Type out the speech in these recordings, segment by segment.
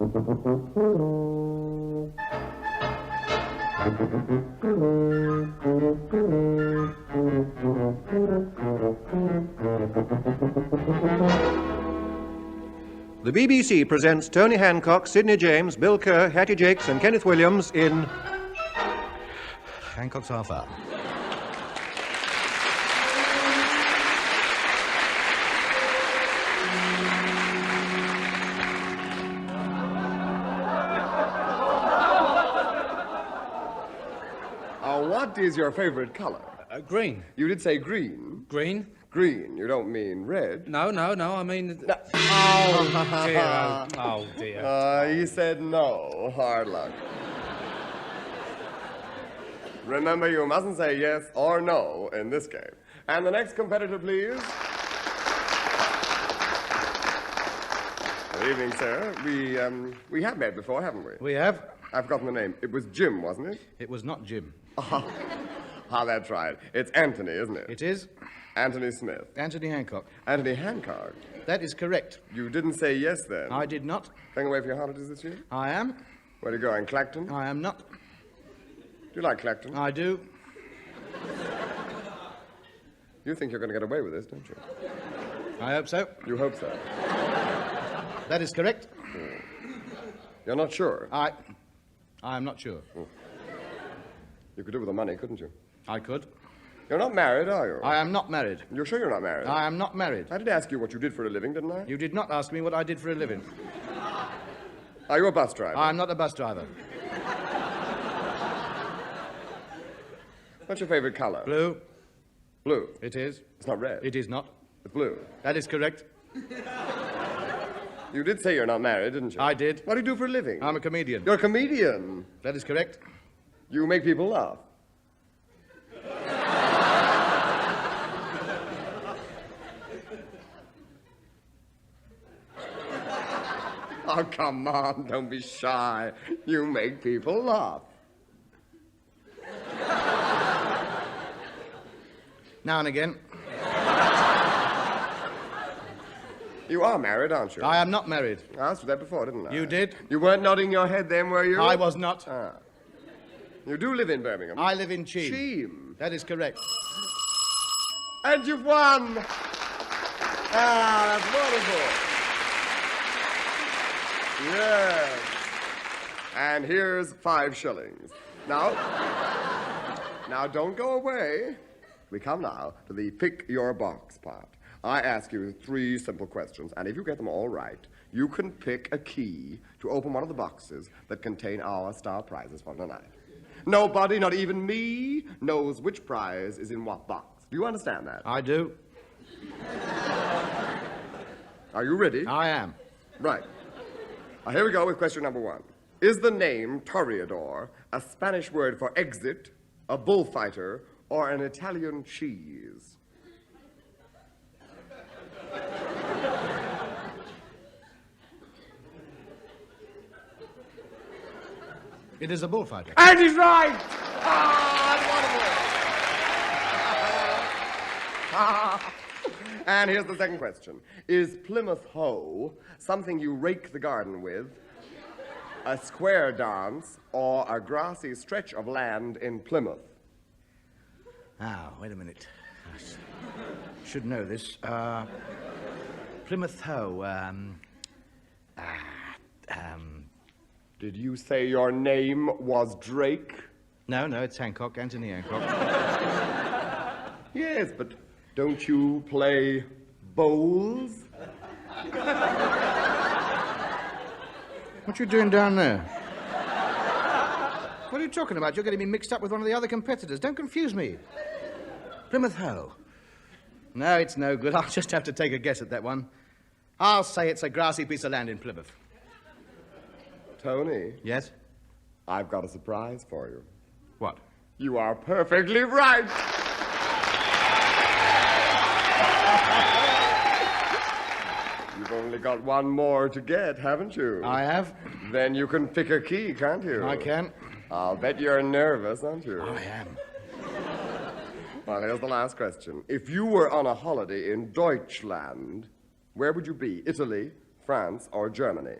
The BBC presents Tony Hancock, Sid James, Bill Kerr, Hattie Jacques, and Kenneth Williams in Hancock's Half Hour. What is your favorite color? Green. You did say green. Green? Green. You don't mean red. No, I mean... No. Oh, dear. Oh, dear. He said no. Hard luck. Remember, you mustn't say yes or no in this game. And the next competitor, please. Good evening, sir. We have met before, haven't we? We have. I've forgotten the name. It was Jim, wasn't it? It was not Jim. That's right. It's Anthony, isn't it? It is. Anthony Smith. Anthony Hancock. Anthony Hancock. That is correct. You didn't say yes then. I did not. Going away for your holidays this year? I am. Where are you going, Clacton? I am not. Do you like Clacton? I do. You think you're going to get away with this, don't you? I hope so. You hope so. That is correct. You're not sure? I am not sure. You could do with the money, couldn't you? I could. You're not married, are you? I am not married. You're sure you're not married? I am not married. I did ask you what you did for a living, didn't I? You did not ask me what I did for a living. Are you a bus driver? I am not a bus driver. What's your favorite color? Blue. Blue. It is. It's not red. It is not. It's blue. That is correct. You did say you're not married, didn't you? I did. What do you do for a living? I'm a comedian. You're a comedian. That is correct. You make people laugh. Oh, come on, don't be shy. You make people laugh. Now and again. You are married, aren't you? I am not married. I asked you that before, didn't I? You did. You weren't nodding your head then, were you? I was not. Ah. You do live in Birmingham? I live in Cheam. Cheam. That is correct. And you've won! Ah, that's wonderful. Yes. And here's 5 shillings. Now, don't go away. We come now to the pick your box part. I ask you 3 simple questions, and if you get them all right, you can pick a key to open one of the boxes that contain our star prizes for tonight. Nobody, not even me, knows which prize is in what box. Do you understand that? I do. Are you ready? I am. Right. Here we go with question number 1. Is the name Toreador a Spanish word for exit, a bullfighter, or an Italian cheese? It is a bullfighter. And he's right! Ah, wonderful! And here's the second question. Is Plymouth Hoe something you rake the garden with, a square dance, or a grassy stretch of land in Plymouth? Now, wait a minute. I should know this. Plymouth Hoe, Did you say your name was Drake? No, it's Hancock, Anthony Hancock. Yes, but don't you play bowls? What you doing down there? What are you talking about? You're getting me mixed up with one of the other competitors. Don't confuse me. Plymouth Hoe. No, it's no good. I'll just have to take a guess at that one. I'll say it's a grassy piece of land in Plymouth. Tony. Yes? I've got a surprise for you. What? You are perfectly right. You've only got one more to get, haven't you? I have. Then you can pick a key, can't you? I can. I'll bet you're nervous, aren't you? I am. Well, here's the last question. If you were on a holiday in Deutschland, where would you be? Italy, France, or Germany?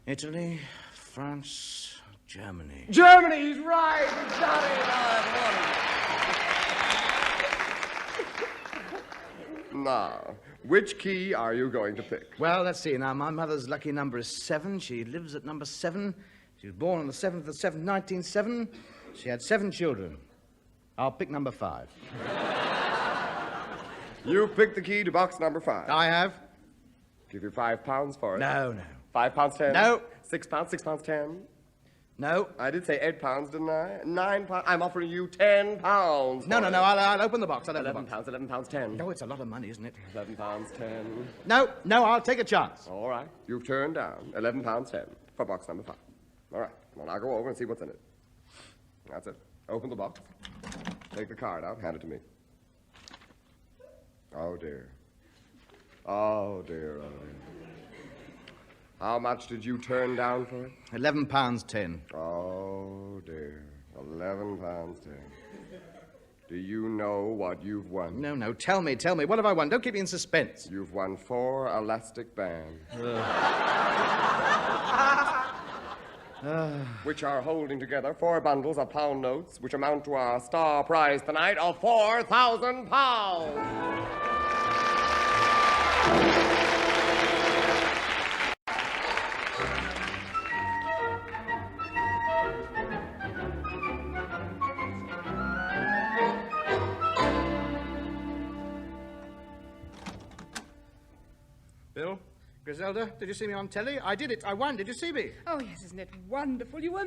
Italy, France, Germany. Germany's right! We've got it! Now, which key are you going to pick? Well, let's see. Now, my mother's lucky number is 7. She lives at number 7. She was born on the 7th of the 7th, 1907. She had 7 children. I'll pick number 5. You picked the key to box number 5. I have? Give you £5 for it. No. £5, 10. No. £6, 10. No. I did say £8, didn't I? £9. I'm offering you £10. No. I'll open the box. I'll open the box. £11, 10. No, it's a lot of money, isn't it? £11, 10. No, I'll take a chance. All right. You've turned down £11, 10 for box number 5. All right. Well, I'll go over and see what's in it. That's it. Open the box. Take the card out. Hand it to me. Oh, dear. Oh, dear. How much did you turn down for it? £11, 10. Oh, dear. £11, 10. Do you know what you've won? No. Tell me. What have I won? Don't keep me in suspense. You've won 4 elastic bands. Which are holding together 4 bundles of pound notes, which amount to our star prize tonight of £4,000. Bill? Griselda, did you see me on telly? I did it. I won. Did you see me? Oh, yes, isn't it wonderful? You were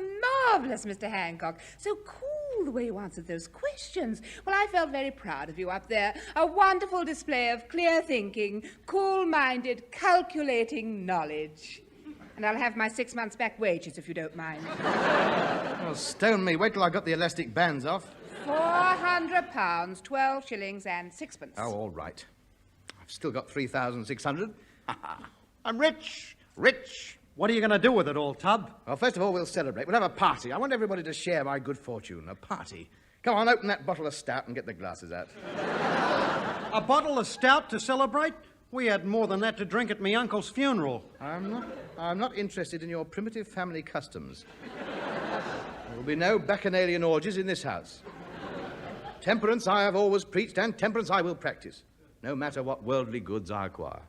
marvellous, Mr. Hancock. So cool the way you answered those questions. Well, I felt very proud of you up there. A wonderful display of clear thinking, cool-minded, calculating knowledge. And I'll have my 6 months' back wages, if you don't mind. Oh, stone me. Wait till I got the elastic bands off. £400, 12 shillings and 6pence. Oh, all right. I've still got 3,600. I'm rich. What are you going to do with it all, Tub? Well, first of all, we'll celebrate. We'll have a party. I want everybody to share my good fortune. A party. Come on, open that bottle of stout and get the glasses out. A bottle of stout to celebrate? We had more than that to drink at me uncle's funeral. I'm not interested in your primitive family customs. There will be no bacchanalian orgies in this house. Temperance I have always preached, and temperance I will practice, no matter what worldly goods I acquire.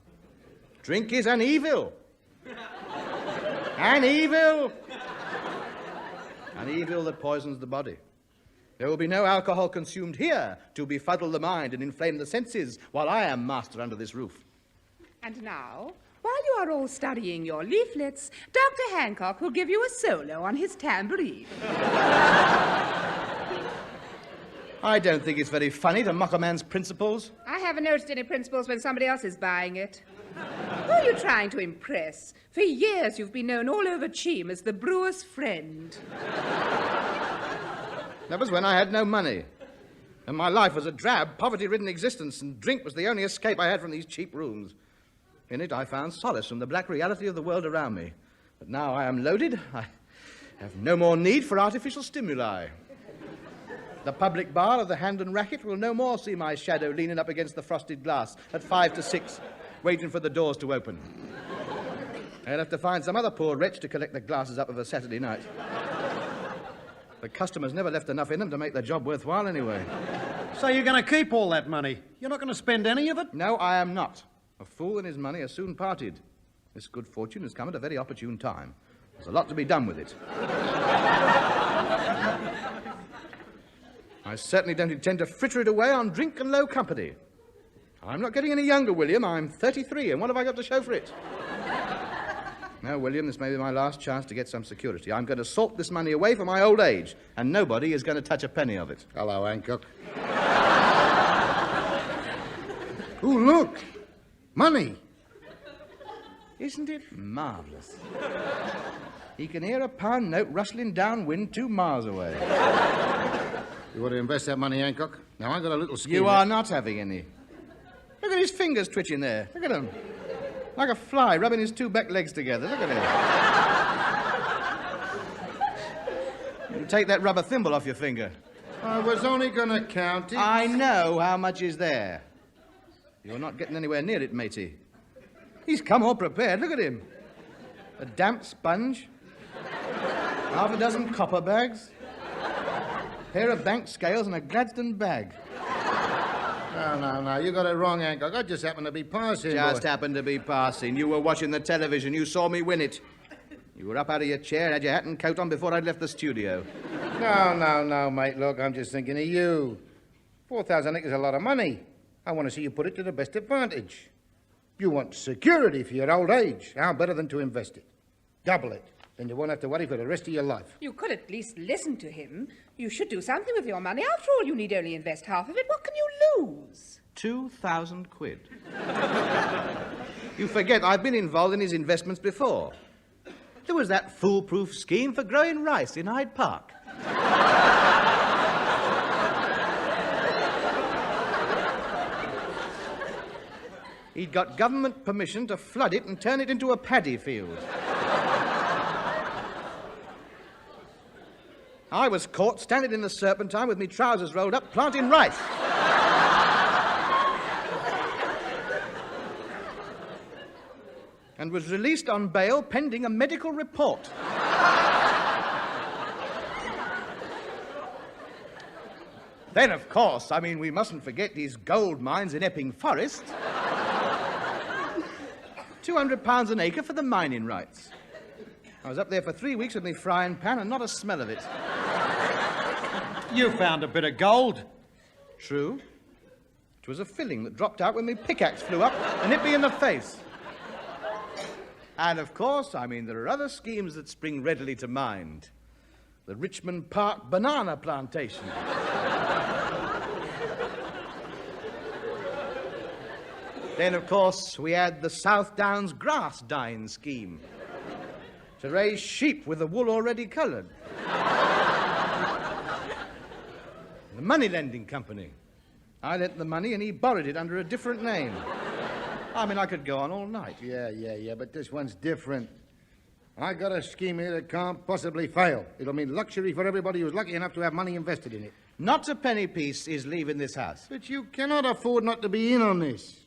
Drink is an evil. An evil. An evil that poisons the body. There will be no alcohol consumed here to befuddle the mind and inflame the senses while I am master under this roof. And now, while you are all studying your leaflets, Dr. Hancock will give you a solo on his tambourine. I don't think it's very funny to mock a man's principles. I haven't noticed any principles when somebody else is buying it. Who are you trying to impress? For years you've been known all over Cheam as the brewer's friend. That was when I had no money. And my life was a drab, poverty-ridden existence, and drink was the only escape I had from these cheap rooms. In it I found solace from the black reality of the world around me. But now I am loaded. I have no more need for artificial stimuli. The public bar of the Hand and Racket will no more see my shadow leaning up against the frosted glass at 5 to 6, waiting for the doors to open. I'll have to find some other poor wretch to collect the glasses up of a Saturday night. The customers never left enough in them to make the job worthwhile anyway. So you're going to keep all that money? You're not going to spend any of it? No, I am not. A fool and his money are soon parted. This good fortune has come at a very opportune time. There's a lot to be done with it. I certainly don't intend to fritter it away on drink and low company. I'm not getting any younger, William. I'm 33, and what have I got to show for it? No, William, this may be my last chance to get some security. I'm going to salt this money away for my old age, and nobody is going to touch a penny of it. Hello, Hancock. Oh, look! Money! Isn't it marvellous? He can hear a pound note rustling downwind 2 miles away. You want to invest that money, Hancock? Now, I've got a little scheme. You are not having any. Look at his fingers twitching there. Look at him. Like a fly rubbing his 2 back legs together. Look at him. You take that rubber thimble off your finger. I was only going to count it. I know how much is there. You're not getting anywhere near it, matey. He's come all prepared. Look at him. a damp sponge, half a dozen copper bags, a pair of bank scales and a Gladstone bag. No, you got it wrong, Hancock. I just happened to be passing. Just happened to be passing. You were watching the television. You saw me win it. You were up out of your chair and had your hat and coat on before I'd left the studio. No, mate. Look, I'm just thinking of you. 4,000 acres is a lot of money. I want to see you put it to the best advantage. You want security for your old age. How better than to invest it? Double it. Then you won't have to worry for the rest of your life. You could at least listen to him. You should do something with your money. After all, you need only invest half of it. What can you lose? 2,000 quid. You forget I've been involved in his investments before. There was that foolproof scheme for growing rice in Hyde Park. He'd got government permission to flood it and turn it into a paddy field. I was caught standing in the Serpentine with me trousers rolled up, planting rice. And was released on bail pending a medical report. Then, of course, we mustn't forget these gold mines in Epping Forest. £200 an acre for the mining rights. I was up there for 3 weeks with me frying pan and not a smell of it. You found a bit of gold. True. It was a filling that dropped out when my pickaxe flew up and hit me in the face. And, of course, there are other schemes that spring readily to mind. The Richmond Park banana plantation. Then, of course, we had the South Downs grass dyeing scheme to raise sheep with the wool already coloured. The money lending company. I lent the money and he borrowed it under a different name. I could go on all night. Yeah, but this one's different. I got a scheme here that can't possibly fail. It'll mean luxury for everybody who's lucky enough to have money invested in it. Not a penny piece is leaving this house. But you cannot afford not to be in on this.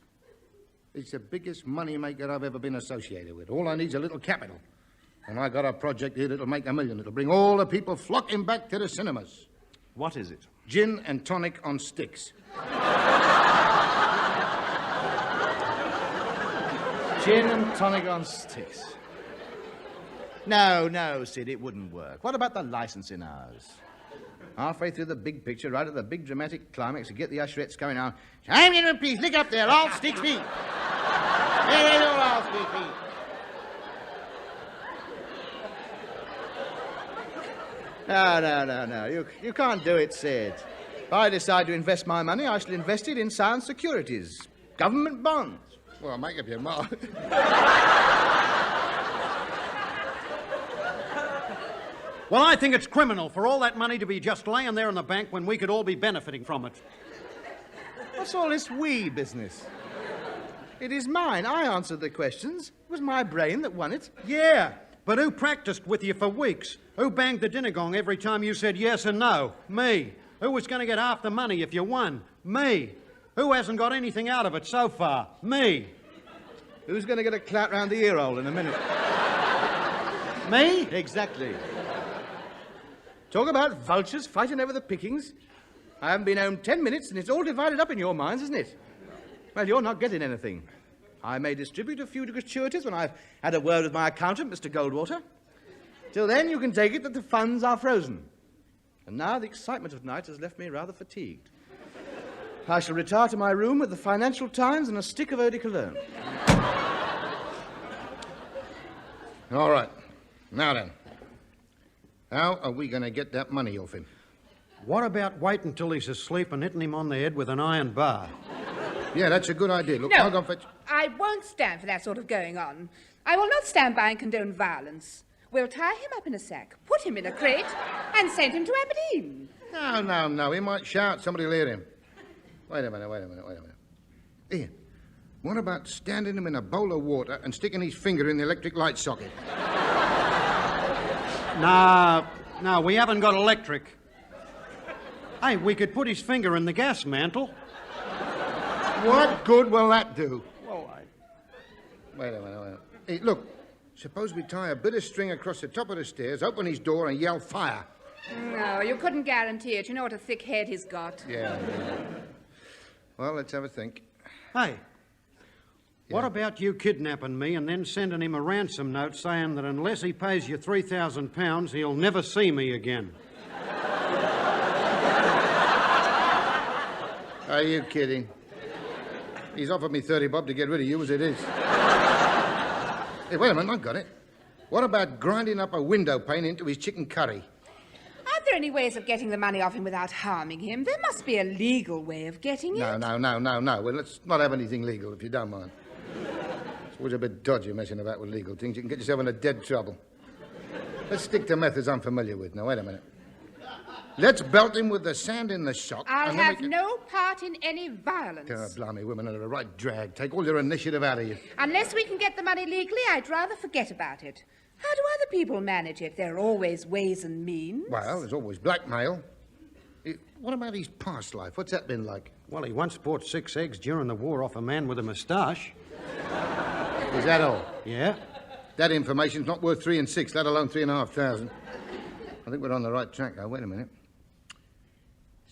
It's the biggest money maker I've ever been associated with. All I need's a little capital. And I got a project here that'll make $1 million. It'll bring all the people flocking back to the cinemas. What is it? Gin and tonic on sticks. Gin and tonic on sticks. No, Sid, it wouldn't work. What about the licensing hours? Halfway through the big picture, right at the big dramatic climax, you get the usherettes coming out. I'm in a piece, look up there, all stick feet. There, all stick feet. No. You can't do it, Sid. If I decide to invest my money, I shall invest it in sound securities, government bonds. Well, make up your mind. Well, I think it's criminal for all that money to be just laying there in the bank when we could all be benefiting from it. What's all this we business? It is mine. I answered the questions. It was my brain that won it. Yeah, but who practiced with you for weeks? Who banged the dinner gong every time you said yes and no? Me. Who was going to get half the money if you won? Me. Who hasn't got anything out of it so far? Me. Who's going to get a clout round the ear hole in a minute? Me? Exactly. Talk about vultures fighting over the pickings. I haven't been home 10 minutes and it's all divided up in your minds, isn't it? Well, you're not getting anything. I may distribute a few gratuities when I've had a word with my accountant, Mr. Goldwater. Till then, you can take it that the funds are frozen. And now the excitement of tonight has left me rather fatigued. I shall retire to my room with the Financial Times and a stick of eau de cologne. All right. Now then. How are we going to get that money off him? What about waiting till he's asleep and hitting him on the head with an iron bar? Yeah, that's a good idea. Look, No, I'll go fetch... I won't stand for that sort of going on. I will not stand by and condone violence. We'll tie him up in a sack, put him in a crate, and send him to Aberdeen. No. He might shout. Somebody will hear him. Wait a minute. Ian, what about standing him in a bowl of water and sticking his finger in the electric light socket? No, we haven't got electric. Hey, we could put his finger in the gas mantle. What good will that do? Wait a minute. Hey, look, Suppose we tie a bit of string across the top of the stairs, open his door and yell fire. No, you couldn't guarantee it. You know what a thick head he's got. Yeah. Well, let's have a think. Hey, what about you kidnapping me and then sending him a ransom note saying that unless he pays you £3,000, he'll never see me again? Are you kidding? He's offered me 30 bob to get rid of you as it is. Hey, wait a minute, I've got it. What about grinding up a window pane into his chicken curry? Are there any ways of getting the money off him without harming him? There must be a legal way of getting it. No. Well, let's not have anything legal, if you don't mind. It's always a bit dodgy messing about with legal things. You can get yourself into dead trouble. Let's stick to methods I'm familiar with. Now, wait a minute. Let's belt him with the sand in the shock. I'll have no part in any violence. Blimey, women are a right drag. Take all your initiative out of you. Unless we can get the money legally, I'd rather forget about it. How do other people manage it? There are always ways and means. Well, there's always blackmail. What about his past life? What's that been like? Well, he once bought 6 eggs during the war off a man with a moustache. Is that all? Yeah. That information's not worth 3 and 6, let alone 3,500. I think we're on the right track, though. Wait a minute.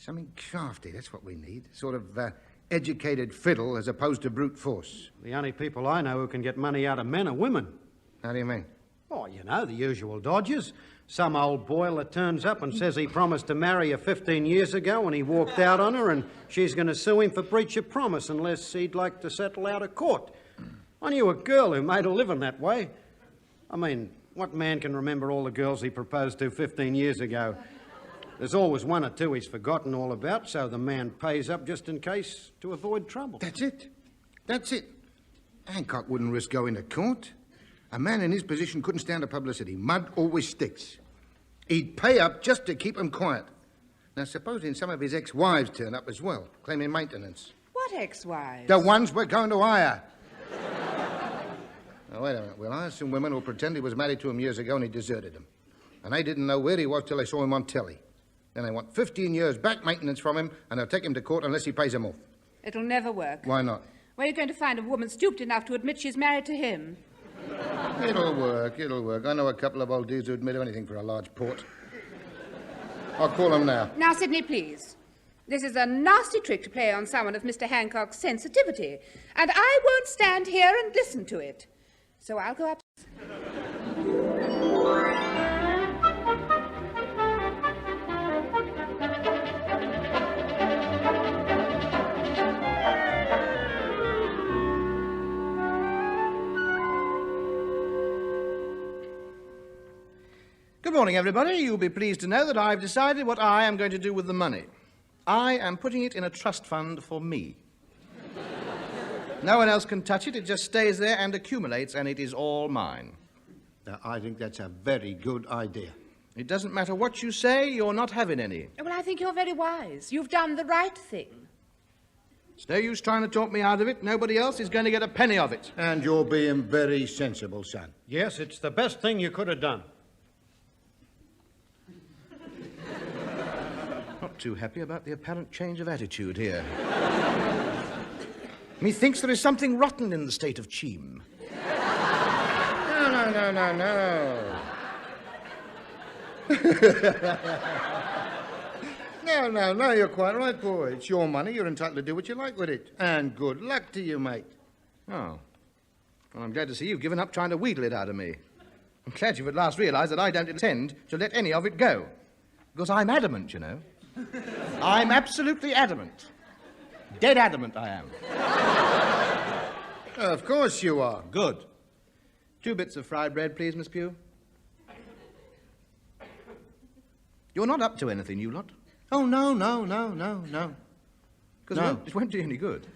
Something crafty, that's what we need. Sort of educated fiddle as opposed to brute force. The only people I know who can get money out of men are women. How do you mean? Oh, you know, the usual dodges. Some old boiler turns up and says he promised to marry her 15 years ago and he walked out on her and she's going to sue him for breach of promise unless he'd like to settle out of court. I knew a girl who made a living that way. I mean, what man can remember all the girls he proposed to 15 years ago? There's always one or two he's forgotten all about, so the man pays up just in case to avoid trouble. That's it. Hancock wouldn't risk going to court. A man in his position couldn't stand the publicity. Mud always sticks. He'd pay up just to keep him quiet. Now, supposing some of his ex-wives turn up as well, claiming maintenance. What ex-wives? The ones we're going to hire. Now, wait a minute. We'll hire some women who'll pretend he was married to him years ago and he deserted them. And they didn't know where he was till they saw him on telly. Then they want 15 years back maintenance from him and they'll take him to court unless he pays them off. It'll never work. Why not? Where are you going to find a woman stooped enough to admit she's married to him? It'll work. I know a couple of old dudes who admit anything for a large port. I'll call them now. Now, Sidney, please. This is a nasty trick to play on someone of Mr. Hancock's sensitivity, and I won't stand here and listen to it. So I'll go up. Good morning, everybody. You'll be pleased to know that I've decided what I am going to do with the money. I am putting it in a trust fund for me. No one else can touch it. It just stays there and accumulates, and it is all mine. I think that's a very good idea. It doesn't matter what you say, you're not having any. Well, I think you're very wise. You've done the right thing. It's no use trying to talk me out of it. Nobody else is going to get a penny of it. And you're being very sensible, son. Yes, it's the best thing you could have done. Not too happy about the apparent change of attitude here. Methinks there is something rotten in the state of Cheam. No. No, you're quite right, boy. It's your money. You're entitled to do what you like with it. And good luck to you, mate. Oh. Well, I'm glad to see you've given up trying to wheedle it out of me. I'm glad you've at last realised that I don't intend to let any of it go. Because I'm adamant, you know. I'm absolutely adamant. Dead adamant, I am. Of course you are. Good. 2 bits of fried bread, please, Miss Pugh. You're not up to anything, you lot. Oh, no. Because it won't do you any good.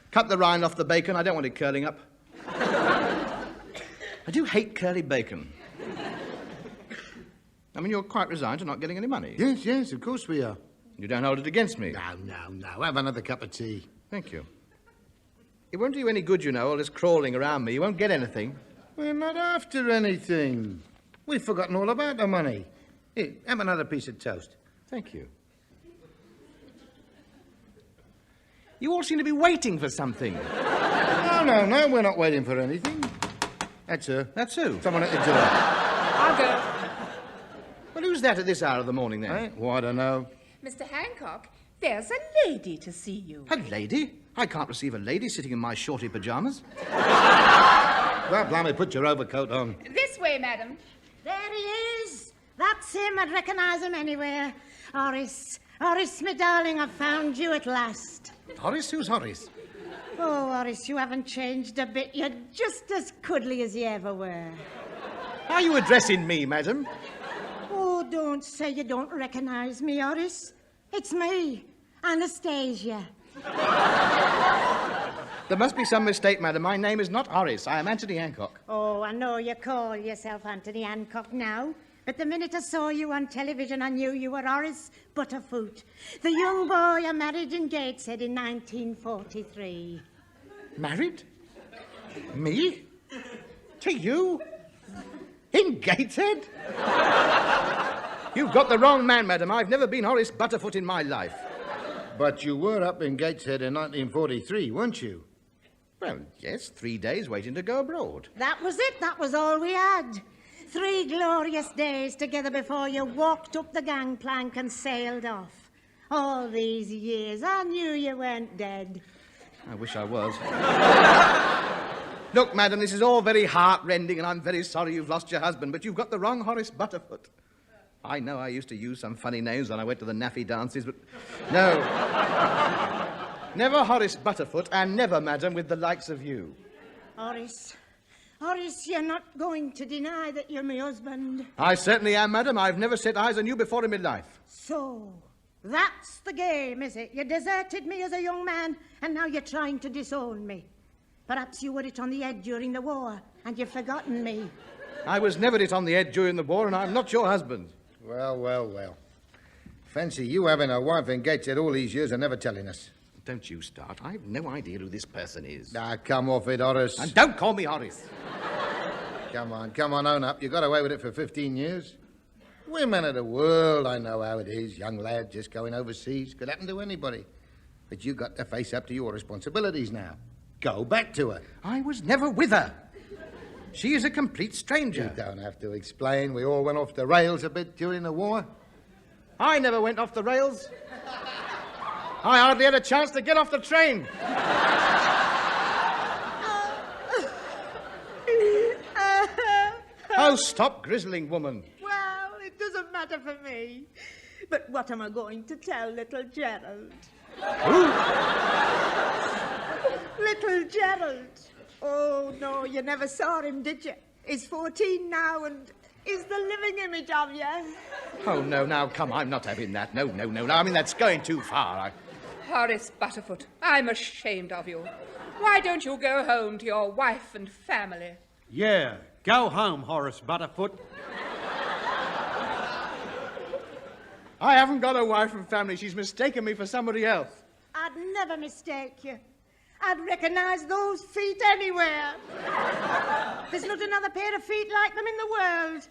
Cut the rind off the bacon. I don't want it curling up. I do hate curly bacon. I mean, you're quite resigned to not getting any money. Yes, of course we are. You don't hold it against me. No. Have another cup of tea. Thank you. It won't do you any good, you know, all this crawling around me. You won't get anything. We're not after anything. We've forgotten all about the money. Here, have another piece of toast. Thank you. You all seem to be waiting for something. No, we're not waiting for anything. That's her. That's who? Someone at the door. I'll go. Well, who's that at this hour of the morning, then? Eh? Well, I don't know. Mr. Hancock, there's a lady to see you. A lady? I can't receive a lady sitting in my shorty pyjamas. Well, blimey, put your overcoat on. This way, madam. There he is. That's him. I'd recognise him anywhere. Horace. Horace, my darling, I've found you at last. Horace? Who's Horace? Oh, Horace, you haven't changed a bit. You're just as cuddly as you ever were. Are you addressing me, madam? Oh, don't say you don't recognise me, Horace. It's me, Anastasia. There must be some mistake, madam. My name is not Horace. I am Anthony Hancock. Oh, I know you call yourself Anthony Hancock now. But the minute I saw you on television, I knew you were Horace Butterfoot, the young boy I married in Gateshead in 1943. Married? Me? To you? In Gateshead? You've got the wrong man, madam. I've never been Horace Butterfoot in my life. But you were up in Gateshead in 1943, weren't you? Well, yes, 3 days waiting to go abroad. That was it. That was all we had. 3 glorious days together before you walked up the gangplank and sailed off. All these years, I knew you weren't dead. I wish I was. Look, madam, this is all very heart-rending, and I'm very sorry you've lost your husband, but you've got the wrong Horace Butterfoot. I know I used to use some funny names when I went to the naffy dances, but no. Never Horace Butterfoot, and never, madam, with the likes of you. Horace, you're not going to deny that you're my husband. I certainly am, madam. I've never set eyes on you before in my life. So, that's the game, is it? You deserted me as a young man, and now you're trying to disown me. Perhaps you were it on the edge during the war, and you've forgotten me. I was never it on the edge during the war, and I'm not your husband. Well. Fancy you having a wife in Gateshead all these years and never telling us. Don't you start. I've no idea who this person is. Ah, come off it, Horace. And don't call me Horace. Come on, own up. You got away with it for 15 years. Women of the world, I know how it is. Young lad just going overseas. Could happen to anybody. But you got to face up to your responsibilities now. Go back to her. I was never with her. She is a complete stranger. You don't have to explain. We all went off the rails a bit during the war. I never went off the rails. I hardly had a chance to get off the train. Oh, stop grizzling, woman. Well, it doesn't matter for me. But what am I going to tell little Gerald? Little Gerald. Oh, no, you never saw him, did you? He's 14 now and is the living image of you. Oh, no, now, come, I'm not having that. No. I mean, that's going too far. Horace Butterfoot, I'm ashamed of you. Why don't you go home to your wife and family? Yeah, go home, Horace Butterfoot. I haven't got a wife and family. She's mistaken me for somebody else. I'd never mistake you. I'd recognise those feet anywhere. There's not another pair of feet like them in the world.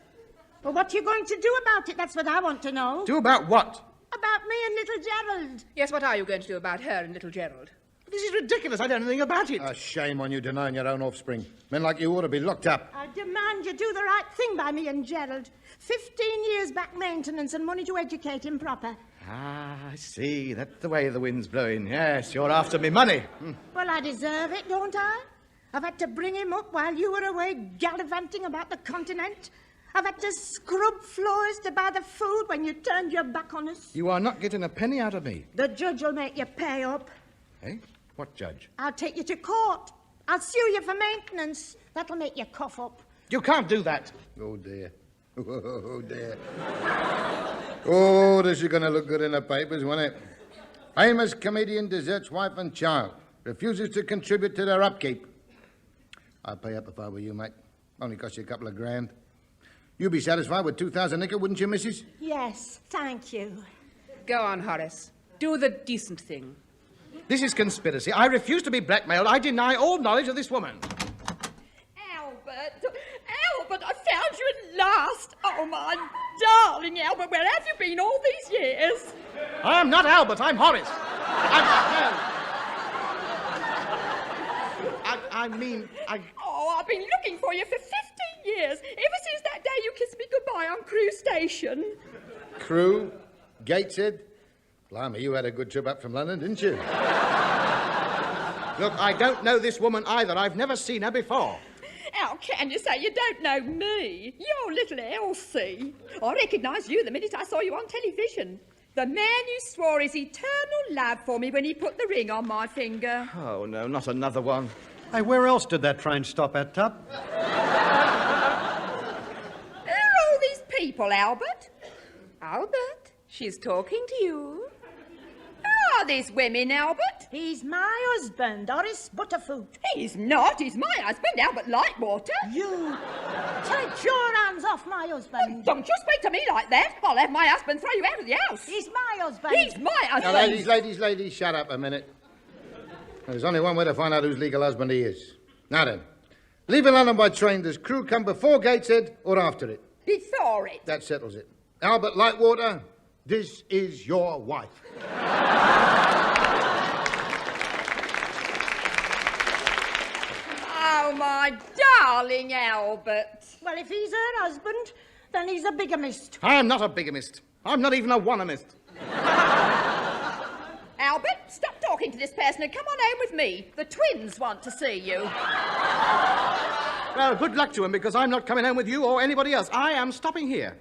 But what are you going to do about it? That's what I want to know. Do about what? About me and little Gerald. Yes, what are you going to do about her and little Gerald? This is ridiculous. I don't know anything about it. A shame on you denying your own offspring. Men like you ought to be locked up. I demand you do the right thing by me and Gerald. 15 years back maintenance and money to educate him proper. Ah, I see. That's the way the wind's blowing. Yes, you're after me money. Well, I deserve it, don't I? I've had to bring him up while you were away gallivanting about the continent. I've had to scrub floors to buy the food when you turned your back on us. You are not getting a penny out of me. The judge will make you pay up. Eh? What judge? I'll take you to court. I'll sue you for maintenance. That'll make you cough up. You can't do that. Oh, dear. Oh, dear. Oh, this is going to look good in the papers, won't it? Famous comedian deserts wife and child. Refuses to contribute to their upkeep. I'd pay up if I were you, mate. Only cost you a couple of grand. You'd be satisfied with 2,000 nickel, wouldn't you, missus? Yes, thank you. Go on, Horace. Do the decent thing. This is conspiracy. I refuse to be blackmailed. I deny all knowledge of this woman. Albert, I found you at last. Oh, my darling Albert, where have you been all these years? I'm not Albert, I'm Horace. I mean, Oh, I've been looking for you for 15 years, ever since that day you kissed me goodbye on Crewe Station. Crewe? Gateshead? Blimey, you had a good trip up from London, didn't you? Look, I don't know this woman either. I've never seen her before. How can you say you don't know me? You're little Elsie. I recognised you the minute I saw you on television. The man you swore his eternal love for me when he put the ring on my finger. Oh, no, not another one. Hey, where else did that train stop at, Tub? Who are all these people, Albert? Albert, she's talking to you. Who are these women, Albert? He's my husband, Horace Butterfoot. He's not. He's my husband, Albert Lightwater. You take your hands off my husband. Don't you speak to me like that. I'll have my husband throw you out of the house. He's my husband. He's my husband. Now, ladies, shut up a minute. There's only one way to find out whose legal husband he is. Now then, leaving London by train, does Crewe come before Gateshead or after it? Before it. That settles it. Albert Lightwater, this is your wife. Oh, my darling Albert. Well, if he's her husband, then he's a bigamist. I'm not a bigamist. I'm not even a oneamist. Albert, stop talking to this person and come on home with me. The twins want to see you. Well, good luck to him, because I'm not coming home with you or anybody else. I am stopping here.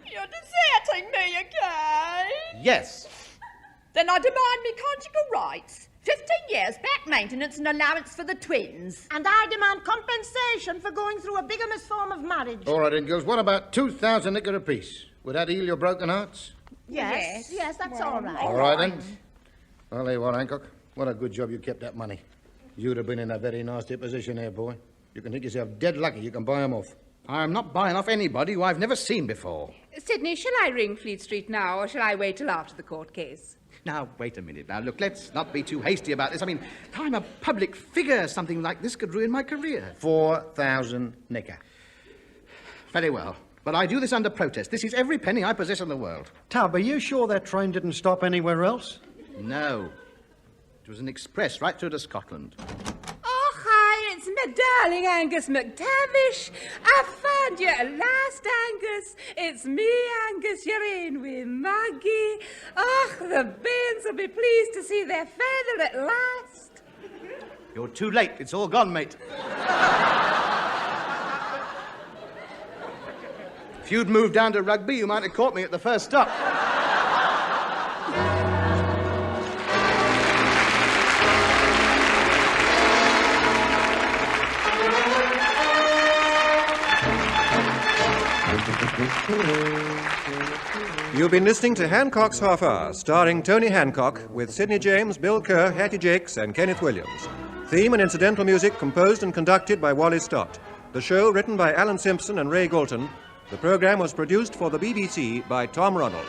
You're deserting me again? Yes. Then I demand me conjugal rights. 15 years back maintenance and allowance for the twins. And I demand compensation for going through a bigamous form of marriage. All right, then, girls, what about 2,000 nicker apiece? Would that heal your broken hearts? Yes, that's all right. All right, then. I'll tell you what, Hancock, what a good job you kept that money. You'd have been in a very nasty position there, boy. You can think yourself dead lucky you can buy 'em off. I'm not buying off anybody who I've never seen before. Sydney, shall I ring Fleet Street now, or shall I wait till after the court case? Now, wait a minute. Now, look, let's not be too hasty about this. I mean, I'm a public figure. Something like this could ruin my career. 4,000 nicker. Very well. But I do this under protest. This is every penny I possess in the world. Tub, are you sure that train didn't stop anywhere else? No. It was an express right through to Scotland. Oh, hi, it's my darling Angus McTavish. I found you at last, Angus. It's me, Angus. You're in with Maggie. Oh, the bairns will be pleased to see their father at last. You're too late. It's all gone, mate. If you'd moved down to Rugby, you might have caught me at the first stop. You've been listening to Hancock's Half Hour, starring Tony Hancock, with Sid James, Bill Kerr, Hattie Jacques, and Kenneth Williams. Theme and incidental music composed and conducted by Wally Stott. The show written by Alan Simpson and Ray Galton. The program was produced for the BBC by Tom Ronald.